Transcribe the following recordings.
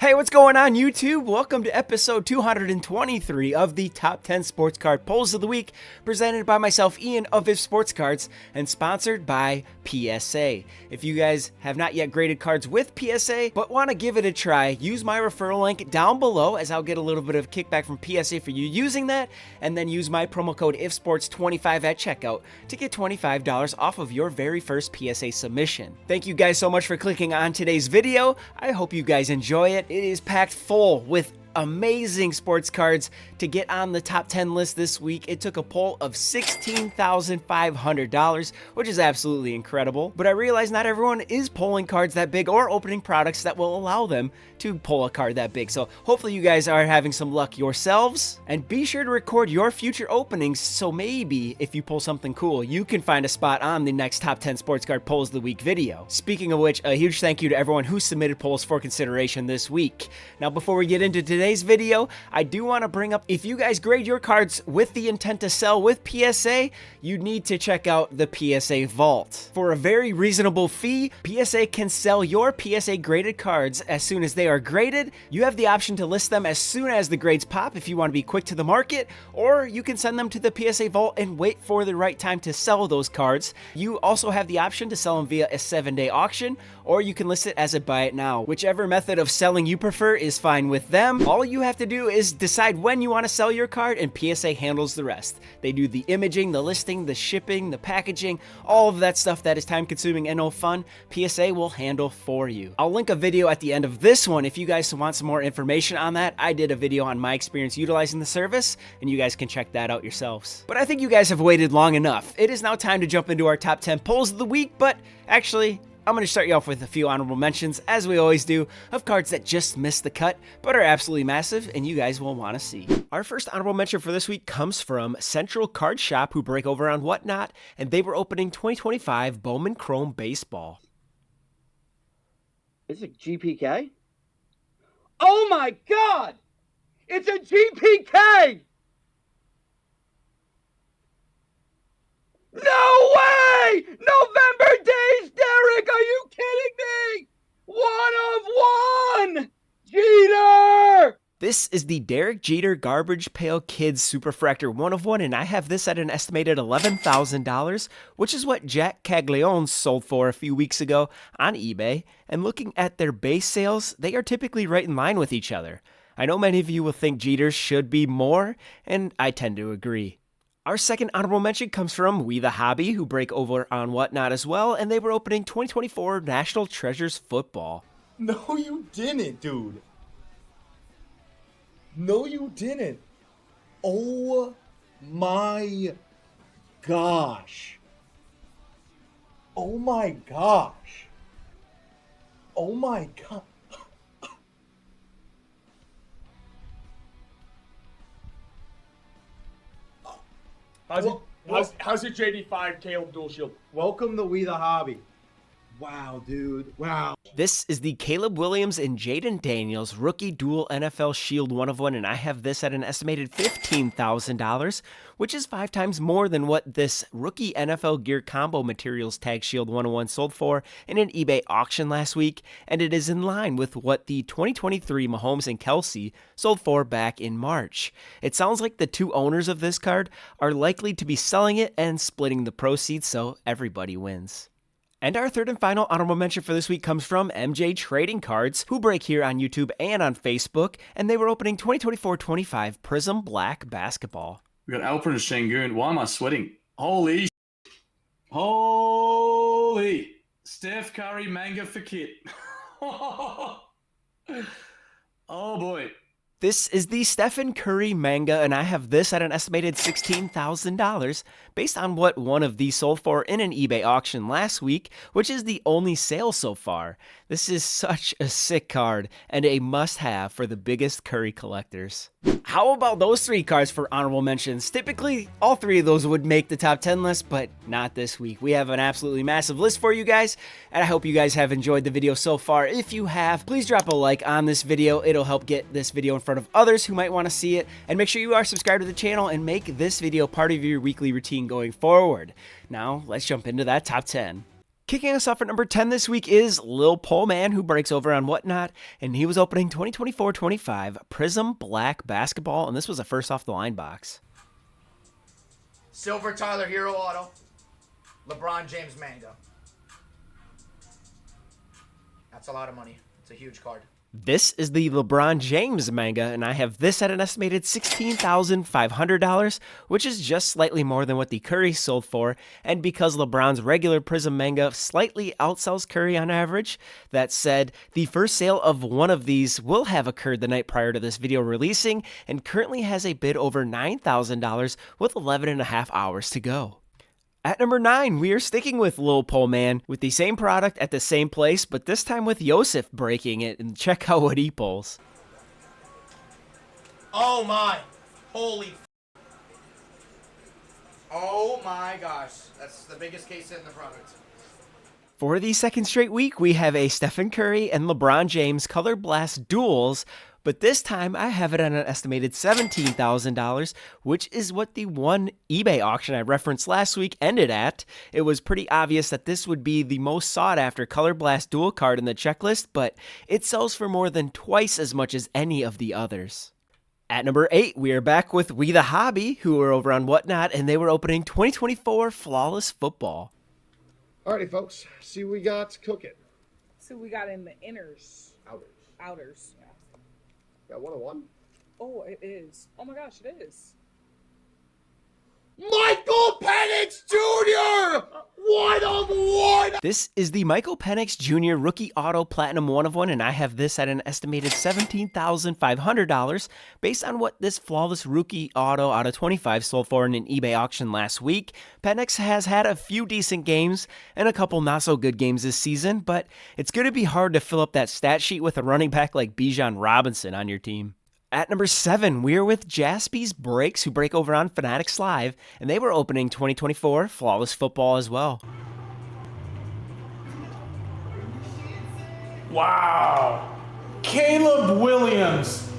Hey, what's going on YouTube? Welcome to episode 223 of the Top 10 Sports Card Polls of the Week, presented by myself, Ian of If Sports Cards, and sponsored by PSA. If you guys have not yet graded cards with PSA, but want to give it a try, use my referral link down below, as I'll get a little bit of kickback from PSA for you using that, and then use my promo code IFSports25 at checkout to get $25 off of your very first PSA submission. Thank you guys so much for clicking on today's video. I hope you guys enjoy it. It is packed full with amazing sports cards. To get on the top 10 list this week, it took a poll of $16,500, which is absolutely incredible. But I realize not everyone is pulling cards that big or opening products that will allow them to pull a card that big. So hopefully you guys are having some luck yourselves. And be sure to record your future openings, so maybe if you pull something cool, you can find a spot on the next top 10 sports card polls of the week video. Speaking of which, a huge thank you to everyone who submitted polls for consideration this week. Now, before we get into today's video, I do want to bring up, if you guys grade your cards with the intent to sell with PSA, you need to check out the PSA Vault. For a very reasonable fee, PSA can sell your PSA graded cards as soon as they are graded. You have the option to list them as soon as the grades pop if you want to be quick to the market, or you can send them to the PSA Vault and wait for the right time to sell those cards. You also have the option to sell them via a 7-day auction, or you can list it as a buy it now. Whichever method of selling you prefer is fine with them. All you have to do is decide when you want to sell your card, and PSA handles the rest. They do the imaging, the listing, the shipping, the packaging, all of that stuff that is time consuming and no fun, PSA will handle for you. I'll link a video at the end of this one if you guys want some more information on that. I did a video on my experience utilizing the service, and you guys can check that out yourselves. But I think you guys have waited long enough. It is now time to jump into our top 10 polls of the week, but actually, I'm going to start you off with a few honorable mentions, as we always do, of cards that just missed the cut, but are absolutely massive, and you guys will want to see. Our first honorable mention for this week comes from Central Card Shop, who break over on Whatnot, and they were opening 2025 Bowman Chrome Baseball. Is it GPK? Oh my God! It's a GPK! No way! November days, Derek! Are you kidding me? 1 of 1! Jeter! This is the Derek Jeter Garbage Pail Kids Superfractor 1 of 1, and I have this at an estimated $11,000, which is what Jack Caglione sold for a few weeks ago on eBay. And looking at their base sales, they are typically right in line with each other. I know many of you will think Jeters should be more, and I tend to agree. Our second honorable mention comes from We The Hobby, who break over on Whatnot as well, and they were opening 2024 National Treasures Football. No, you didn't, dude. No, you didn't. Oh my gosh. Oh my gosh. Oh my God. How's your JD5 Caleb Dual Shield? Welcome to We The Hobby. Wow, dude. Wow. This is the Caleb Williams and Jaden Daniels Rookie Dual NFL Shield 1 of 1, and I have this at an estimated $15,000, which is 5 times more than what this Rookie NFL Gear Combo Materials Tag Shield 1 of 1 sold for in an eBay auction last week, and it is in line with what the 2023 Mahomes and Kelsey sold for back in March. It sounds like the two owners of this card are likely to be selling it and splitting the proceeds, so everybody wins. And our third and final honorable mention for this week comes from MJ Trading Cards, who break here on YouTube and on Facebook, and they were opening 2024-25 Prism Black Basketball. We got Alperen and Şengün. Why am I sweating? Holy Steph Curry manga for Kit. Oh boy. This is the Stephen Curry manga, and I have this at an estimated $16,000 based on what one of these sold for in an eBay auction last week, which is the only sale so far. This is such a sick card and a must-have for the biggest Curry collectors. How about those 3 cards for honorable mentions? Typically, all 3 of those would make the top 10 list, but not this week. We have an absolutely massive list for you guys, and I hope you guys have enjoyed the video so far. If you have, please drop a like on this video. It'll help get this video in front of others who might want to see it, and make sure you are subscribed to the channel and make this video part of your weekly routine going forward. Now, let's jump into that top 10. Kicking us off at number 10 this week is Lil Pole Man, who breaks over on Whatnot, and he was opening 2024-25 Prism Black Basketball, and this was a first off the line box. Silver Tyler Hero Auto. LeBron James Manga. That's a lot of money. It's a huge card. This is the LeBron James manga, and I have this at an estimated $16,500, which is just slightly more than what the Curry sold for, and because LeBron's regular Prism manga slightly outsells Curry on average. That said, the first sale of one of these will have occurred the night prior to this video releasing, and currently has a bid over $9,000 with 11 and a half hours to go. At number 9, we are sticking with Lil Pole Man with the same product at the same place, but this time with Yosef breaking it, and check out what he pulls. Oh my. Holy Oh my gosh. That's the biggest case in the product. For the second straight week, we have a Stephen Curry and LeBron James Color Blast duels, but this time I have it at an estimated $17,000, which is what the one eBay auction I referenced last week ended at. It was pretty obvious that this would be the most sought after Color Blast dual card in the checklist, but it sells for more than twice as much as any of the others. At number 8, we are back with We The Hobby, who are over on Whatnot, and they were opening 2024 Flawless Football. Alrighty, folks. See what we got cooking. So we got in the inners. Outers. Yeah. Got 101. Oh, it is. Oh my gosh, it is. Michael Penix Jr. 1 of 1. This is the Michael Penix Jr. Rookie Auto Platinum 1 of 1, and I have this at an estimated $17,500 based on what this flawless rookie auto out of 25 sold for in an eBay auction last week. Penix has had a few decent games and a couple not so good games this season, but it's going to be hard to fill up that stat sheet with a running back like Bijan Robinson on your team. At number 7, we are with Jaspy's Breaks, who break over on Fanatics Live, and they were opening 2024 Flawless Football as well. Wow. Caleb Williams.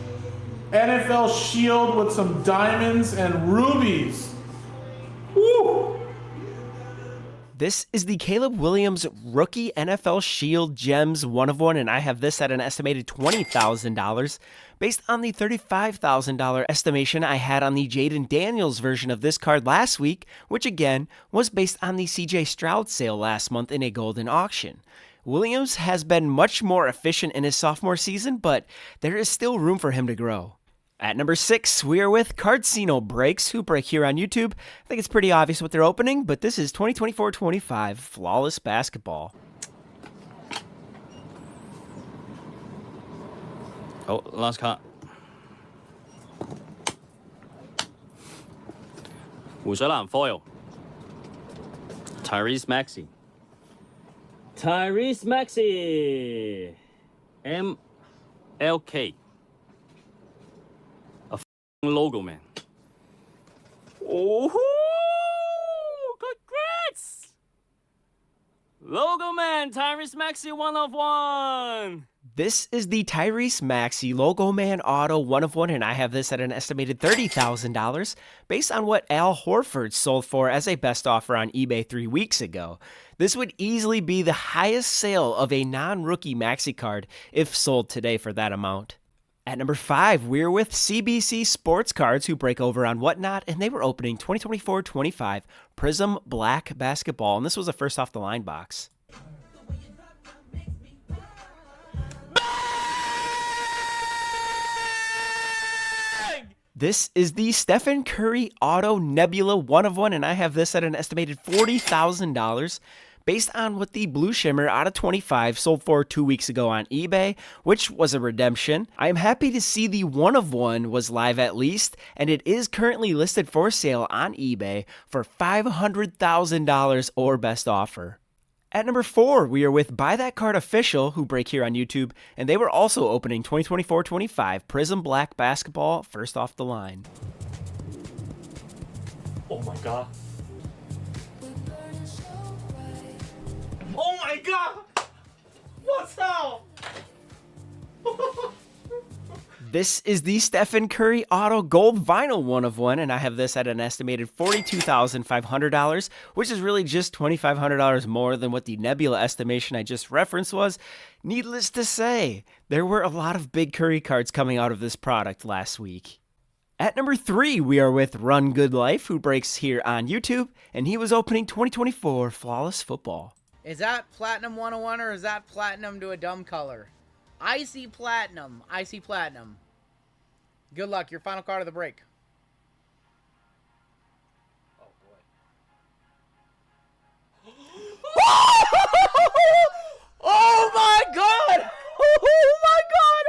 NFL shield with some diamonds and rubies. Woo! This is the Caleb Williams Rookie NFL Shield Gems 1 of 1, and I have this at an estimated $20,000 based on the $35,000 estimation I had on the Jaden Daniels version of this card last week, which again was based on the CJ Stroud sale last month in a golden auction. Williams has been much more efficient in his sophomore season, but there is still room for him to grow. At number 6, we are with Cardcino Breaks, who break here on YouTube. I think it's pretty obvious what they're opening, but this is 2024-25 Flawless Basketball. Oh, last card. 湖水藍 foil. Tyrese Maxey. Tyrese Maxey. MLK. Logo man. Oh, congrats! Logo man, Tyrese Maxey 1 of 1. This is the Tyrese Maxey Logo Man Auto 1 of 1, and I have this at an estimated $30,000 based on what Al Horford sold for as a best offer on eBay 3 weeks ago. This would easily be the highest sale of a non-rookie Maxey card if sold today for that amount. At number 5, we're with CBC Sports Cards, who break over on Whatnot, and they were opening 2024-25 Prism Black Basketball, and this was a first off the line box. This is the Stephen Curry Auto Nebula 1 of 1, and I have this at an estimated $40,000. Based on what the Blue Shimmer out of 25 sold for 2 weeks ago on eBay, which was a redemption. I am happy to see the 1 of 1 was live at least, and it is currently listed for sale on eBay for $500,000 or best offer. At number 4, we are with Buy That Card Official, who break here on YouTube, and they were also opening 2024-25 Prism Black Basketball first off the line. Oh my god. Oh my god! What's up? This is the Stephen Curry Auto Gold Vinyl 1/1, and I have this at an estimated $42,500, which is really just $2,500 more than what the Nebula estimation I just referenced was. Needless to say, there were a lot of big Curry cards coming out of this product last week. At number 3, we are with Run Good Life, who breaks here on YouTube, and he was opening 2024 Flawless Football. Is that Platinum 101 or is that Platinum to a dumb color? I see Platinum. I see Platinum. Good luck. Your final card of the break. Oh, boy. Oh, my God! Oh, my God!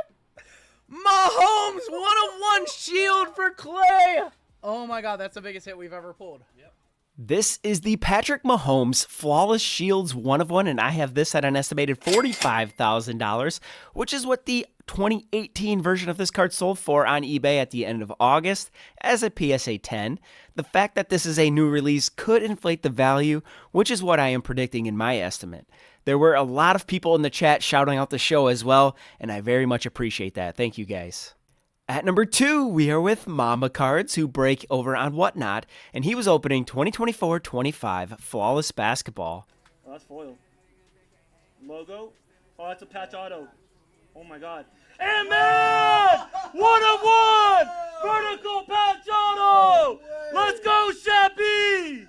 Mahomes 101 shield for Clay! Oh, my God. That's the biggest hit we've ever pulled. Yep. This is the Patrick Mahomes Flawless Shields 1/1, and I have this at an estimated $45,000, which is what the 2018 version of this card sold for on eBay at the end of August as a PSA 10. The fact that this is a new release could inflate the value, which is what I am predicting in my estimate. There were a lot of people in the chat shouting out the show as well, and I very much appreciate that. Thank you guys. At number 2, we are with Mama Cards, who break over on Whatnot, and he was opening 2024-25 Flawless Basketball. Oh, that's foil. Logo? Oh, that's a patch auto. Oh my god. And man! 1/1! Vertical patch auto! Let's go, Shappy!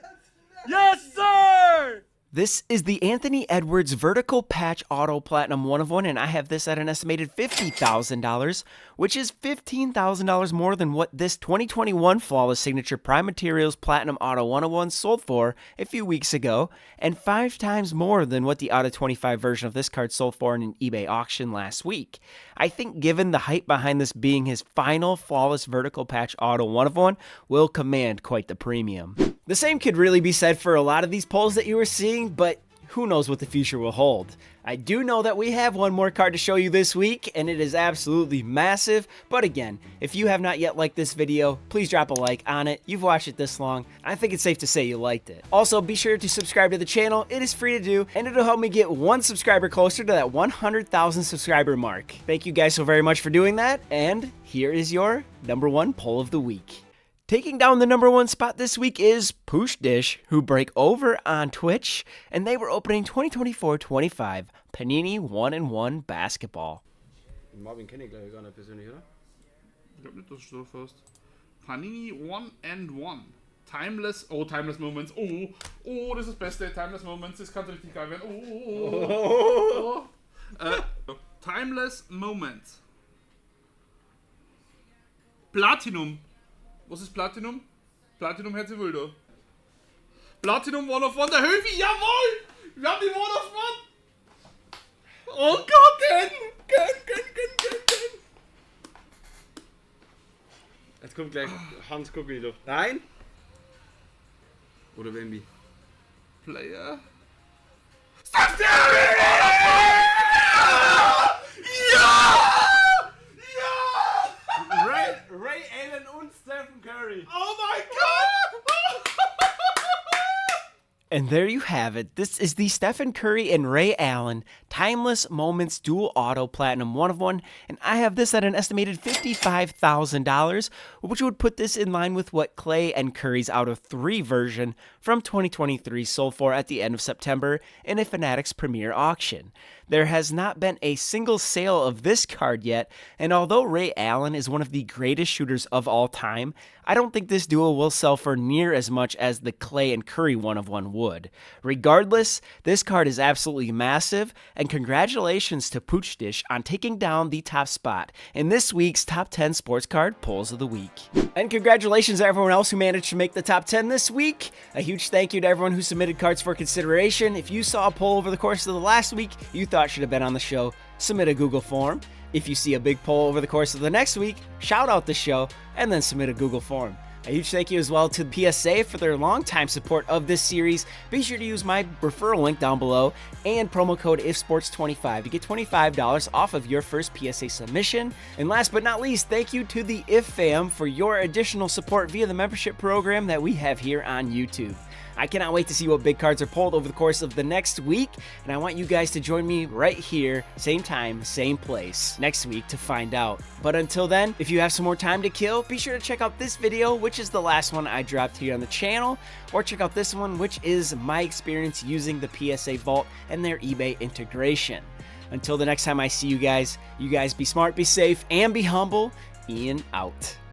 Yes, sir! This is the Anthony Edwards Vertical Patch Auto Platinum 1/1, and I have this at an estimated $50,000, which is $15,000 more than what this 2021 Flawless Signature Prime Materials Platinum Auto 1/1 sold for a few weeks ago, and 5 times more than what the Auto 25 version of this card sold for in an eBay auction last week. I think given the hype behind this being his final Flawless Vertical Patch Auto 1/1 will command quite the premium. The same could really be said for a lot of these pulls that you were seeing, but who knows what the future will hold. I do know that we have one more card to show you this week, and it is absolutely massive, but again, if you have not yet liked this video, please drop a like on it. You've watched it this long, I think it's safe to say you liked it. Also, be sure to subscribe to the channel. It is free to do, and it'll help me get 1 subscriber closer to that 100,000 subscriber mark. Thank you guys so very much for doing that, and here is your number 1 poll of the week. Taking down the number 1 spot this week is Poosh Dish, who break over on Twitch, and they were opening 2024-25 Panini 1/1 Basketball. Marvin kenne ich gleich gar nicht persönlich, oder? Ich glaube nicht, dass du so first. Panini 1/1. Timeless, oh, Timeless Moments. Oh, oh, das ist das Beste. Timeless Moments, das kann richtig geil werden. Timeless Moments. Platinum. Was ist Platinum? Platinum Herze Wilder. Platinum 1/1, der Höfi, jawohl! Wir haben die 1/1! Oh Gott, gönn! Jetzt kommt gleich Hans Kuckel doch. Nein? Oder Wemby? Player. Steph Curry! Ray Allen und Stephen Curry. Oh my God! And there you have it. This is the Stephen Curry and Ray Allen Timeless Moments Dual Auto Platinum 1/1, and I have this at an estimated $55,000, which would put this in line with what Clay and Curry's Out of 3 version from 2023 sold for at the end of September in a Fanatics Premier auction. There has not been a single sale of this card yet, and although Ray Allen is one of the greatest shooters of all time, I don't think this duo will sell for near as much as the Clay and Curry 1/1 would. Regardless, this card is absolutely massive, and congratulations to Pooch Dish on taking down the top spot in this week's Top 10 Sports Card Polls of the Week. And congratulations to everyone else who managed to make the top 10 this week. A huge thank you to everyone who submitted cards for consideration. If you saw a poll over the course of the last week you thought should have been on the show, submit a Google form. If you see a big poll over the course of the next week, shout out the show and then submit a Google form. A huge thank you as well to PSA for their longtime support of this series. Be sure to use my referral link down below and promo code IFSports25 to get $25 off of your first PSA submission. And last but not least, thank you to the IF fam for your additional support via the membership program that we have here on YouTube. I cannot wait to see what big cards are pulled over the course of the next week, and I want you guys to join me right here, same time, same place, next week to find out. But until then, if you have some more time to kill, be sure to check out this video, which is the last one I dropped here on the channel, or check out this one, which is my experience using the PSA Vault and their eBay integration. Until the next time I see you guys be smart, be safe, and be humble. Ian out.